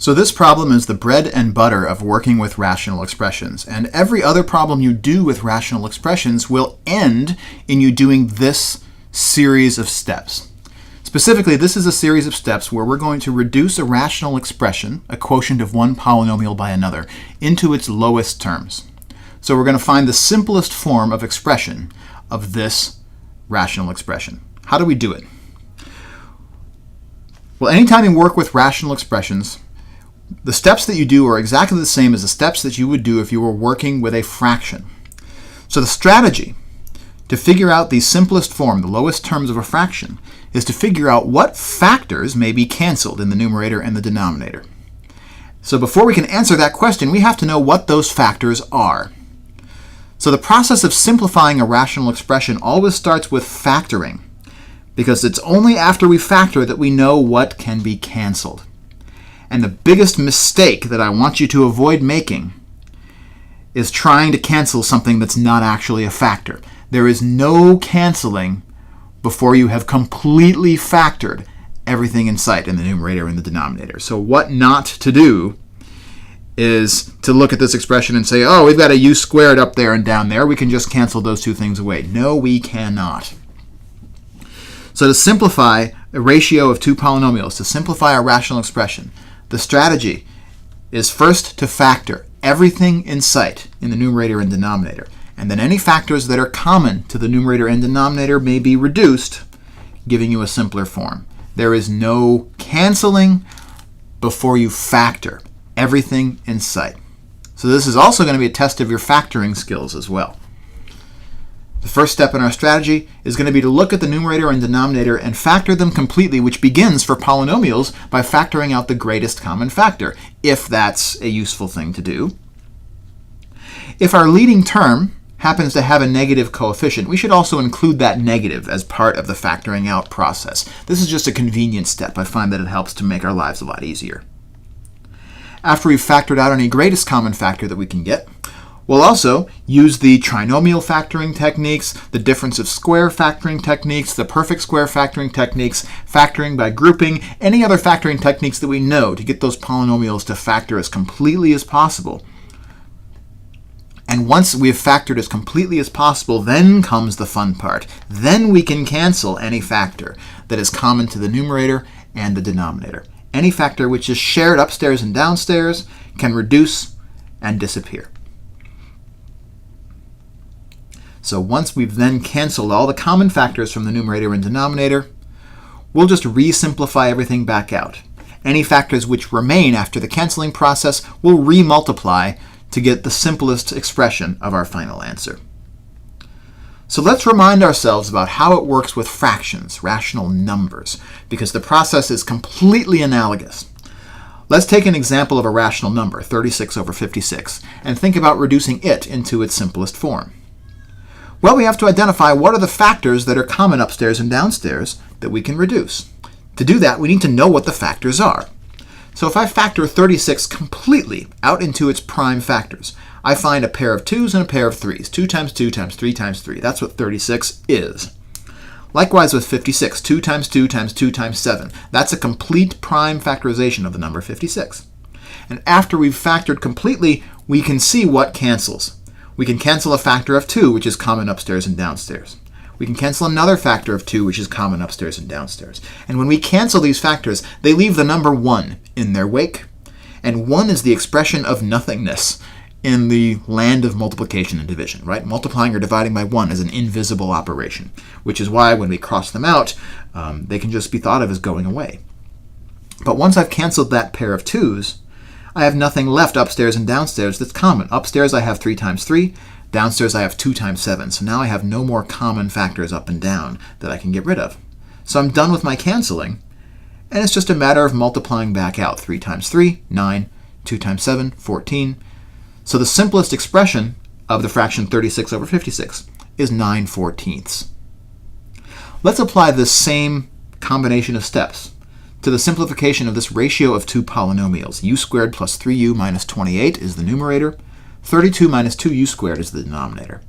So this problem is the bread and butter of working with rational expressions. And every other problem you do with rational expressions will end in you doing this series of steps. Specifically, this is a series of steps where we're going to reduce a rational expression, a quotient of one polynomial by another, into its lowest terms. So we're going to find the simplest form of expression of this rational expression. How do we do it? Well, anytime you work with rational expressions, the steps that you do are exactly the same as the steps that you would do if you were working with a fraction. So the strategy to figure out the simplest form, the lowest terms of a fraction, is to figure out what factors may be canceled in the numerator and the denominator. So before we can answer that question, we have to know what those factors are. So the process of simplifying a rational expression always starts with factoring, because it's only after we factor that we know what can be canceled. And the biggest mistake that I want you to avoid making is trying to cancel something that's not actually a factor. There is no canceling before you have completely factored everything in sight in the numerator and the denominator. So what not to do is to look at this expression and say, oh, we've got a u squared up there and down there. We can just cancel those two things away. No, we cannot. So to simplify a ratio of two polynomials, to simplify a rational expression, the strategy is first to factor everything in sight in the numerator and denominator. And then any factors that are common to the numerator and denominator may be reduced, giving you a simpler form. There is no canceling before you factor everything in sight. So this is also going to be a test of your factoring skills as well. The first step in our strategy is going to be to look at the numerator and denominator and factor them completely, which begins for polynomials by factoring out the greatest common factor, if that's a useful thing to do. If our leading term happens to have a negative coefficient, we should also include that negative as part of the factoring out process. This is just a convenient step. I find that it helps to make our lives a lot easier. After we've factored out any greatest common factor that we can get, we'll also use the trinomial factoring techniques, the difference of square factoring techniques, the perfect square factoring techniques, factoring by grouping, any other factoring techniques that we know to get those polynomials to factor as completely as possible. And once we have factored as completely as possible, then comes the fun part. Then we can cancel any factor that is common to the numerator and the denominator. Any factor which is shared upstairs and downstairs can reduce and disappear. So once we've then canceled all the common factors from the numerator and denominator, we'll just re-simplify everything back out. Any factors which remain after the canceling process will re-multiply to get the simplest expression of our final answer. So let's remind ourselves about how it works with fractions, rational numbers, because the process is completely analogous. Let's take an example of a rational number, 36 over 56, and think about reducing it into its simplest form. Well, we have to identify what are the factors that are common upstairs and downstairs that we can reduce. To do that, we need to know what the factors are. So if I factor 36 completely out into its prime factors, I find a pair of 2's and a pair of 3's. 2 times 2 times 3 times 3. That's what 36 is. Likewise with 56, 2 times 2 times 2 times 7. That's a complete prime factorization of the number 56. And after we've factored completely, we can see what cancels. We can cancel a factor of 2, which is common upstairs and downstairs. We can cancel another factor of 2, which is common upstairs and downstairs. And when we cancel these factors, they leave the number 1 in their wake. And 1 is the expression of nothingness in the land of multiplication and division, right? Multiplying or dividing by 1 is an invisible operation, which is why when we cross them out, they can just be thought of as going away. But once I've canceled that pair of 2's, I have nothing left upstairs and downstairs that's common. Upstairs I have 3 times 3. Downstairs I have 2 times 7. So now I have no more common factors up and down that I can get rid of. So I'm done with my canceling, and it's just a matter of multiplying back out. 3 times 3, 9. 2 times 7, 14. So the simplest expression of the fraction 36 over 56 is 9/14. Let's apply this same combination of steps to the simplification of this ratio of two polynomials. U squared plus 3u minus 28 is the numerator. 32 minus 2u squared is the denominator.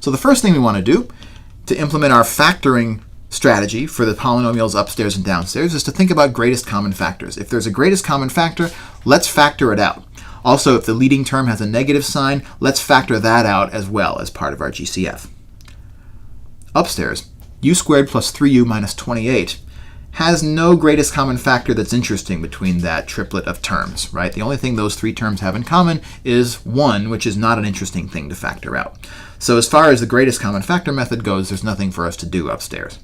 So the first thing we want to do to implement our factoring strategy for the polynomials upstairs and downstairs is to think about greatest common factors. If there's a greatest common factor, let's factor it out. Also, if the leading term has a negative sign, let's factor that out as well as part of our GCF. Upstairs, u squared plus 3u minus 28 has no greatest common factor that's interesting between that triplet of terms, right? The only thing those three terms have in common is 1, which is not an interesting thing to factor out. So as far as the greatest common factor method goes, there's nothing for us to do upstairs.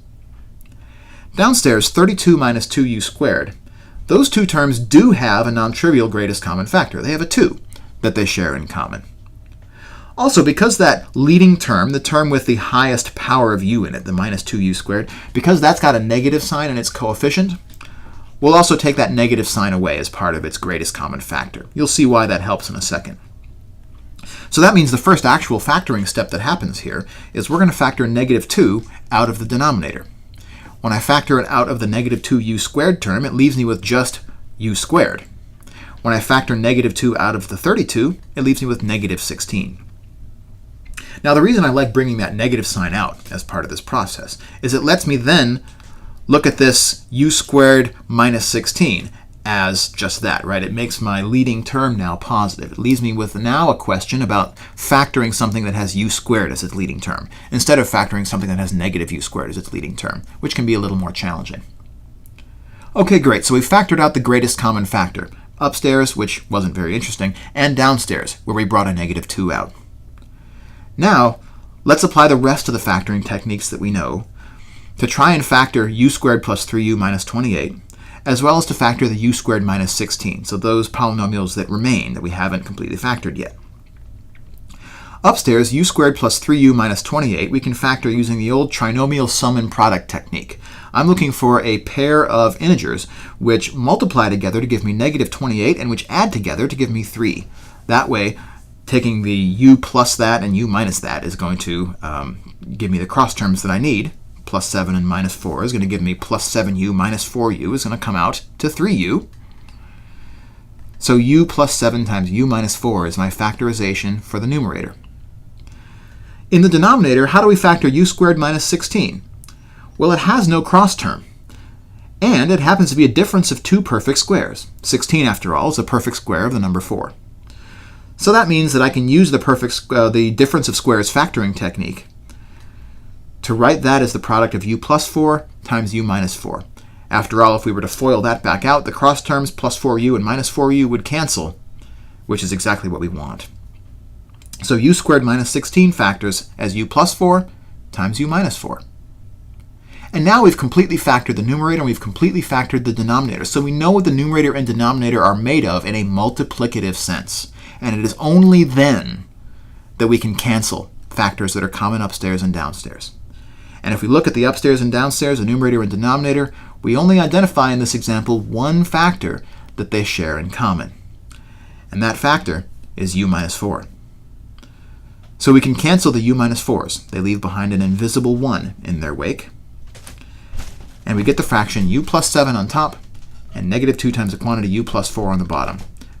Downstairs, 32 minus 2u squared. Those two terms do have a non-trivial greatest common factor. They have a 2 that they share in common. Also, because that leading term, the term with the highest power of u in it, the minus 2u squared, because that's got a negative sign in its coefficient, we'll also take that negative sign away as part of its greatest common factor. You'll see why that helps in a second. So that means the first actual factoring step that happens here is we're going to factor negative 2 out of the denominator. When I factor it out of the negative 2u squared term, it leaves me with just u squared. When I factor negative 2 out of the 32, it leaves me with negative 16. Now, the reason I like bringing that negative sign out as part of this process is it lets me then look at this u squared minus 16 as just that, right? It makes my leading term now positive. It leaves me with now a question about factoring something that has u squared as its leading term, instead of factoring something that has negative u squared as its leading term, which can be a little more challenging. Okay, great. So we factored out the greatest common factor, upstairs, which wasn't very interesting, and downstairs, where we brought a negative 2 out. Now, let's apply the rest of the factoring techniques that we know to try and factor u squared plus 3u minus 28, as well as to factor the u squared minus 16, so those polynomials that remain that we haven't completely factored yet. Upstairs, u squared plus 3u minus 28, we can factor using the old trinomial sum and product technique. I'm looking for a pair of integers which multiply together to give me negative 28 and which add together to give me 3. That way, taking the u plus that and u minus that is going to give me the cross terms that I need. Plus 7 and minus 4 is going to give me plus 7u minus 4u is going to come out to 3u. So u plus 7 times u minus 4 is my factorization for the numerator. In the denominator, how do we factor u squared minus 16? Well, it has no cross term. And it happens to be a difference of two perfect squares. 16, after all, is a perfect square of the number 4. So that means that I can use the difference of squares factoring technique to write that as the product of u plus 4 times u minus 4. After all, if we were to FOIL that back out, the cross terms plus 4u and minus 4u would cancel, which is exactly what we want. So u squared minus 16 factors as u plus 4 times u minus 4. And now we've completely factored the numerator and we've completely factored the denominator. So we know what the numerator and denominator are made of in a multiplicative sense. And it is only then that we can cancel factors that are common upstairs and downstairs. And if we look at the upstairs and downstairs, the numerator and denominator, we only identify in this example one factor that they share in common. And that factor is u minus 4. So we can cancel the u minus 4s. They leave behind an invisible 1 in their wake. And we get the fraction u plus 7 on top and negative 2 times the quantity u plus 4 on the bottom,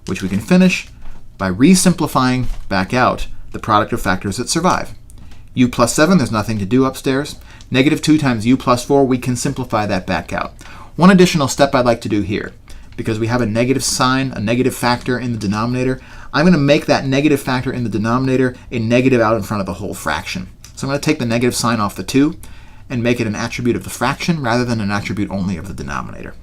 which we can finish by resimplifying back out the product of factors that survive. U plus 7, there's nothing to do upstairs. Negative 2 times u plus 4, we can simplify that back out. One additional step I'd like to do here, because we have a negative sign, a negative factor in the denominator, I'm going to make that negative factor in the denominator a negative out in front of the whole fraction. So I'm going to take the negative sign off the 2 and make it an attribute of the fraction rather than an attribute only of the denominator.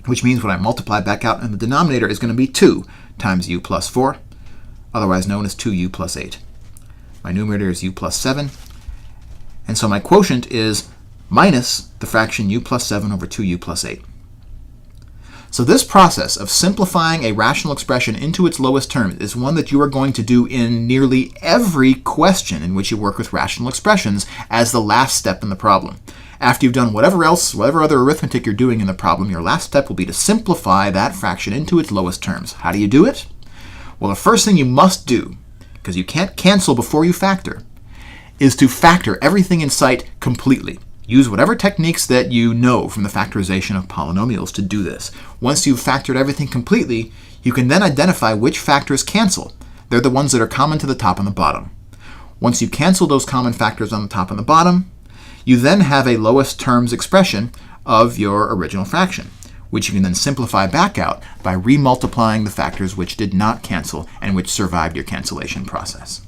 Which means when I multiply back out in the denominator is going to be 2 times u plus 4, otherwise known as 2u plus 8. My numerator is u plus 7, and so my quotient is minus the fraction u plus 7 over 2u plus 8. So this process of simplifying a rational expression into its lowest terms is one that you are going to do in nearly every question in which you work with rational expressions as the last step in the problem. After you've done whatever other arithmetic you're doing in the problem, your last step will be to simplify that fraction into its lowest terms. How do you do it? Well, the first thing you must do, because you can't cancel before you factor, is to factor everything in sight completely. Use whatever techniques that you know from the factorization of polynomials to do this. Once you've factored everything completely, you can then identify which factors cancel. They're the ones that are common to the top and the bottom. Once you cancel those common factors on the top and the bottom, you then have a lowest terms expression of your original fraction, which you can then simplify back out by remultiplying the factors which did not cancel and which survived your cancellation process.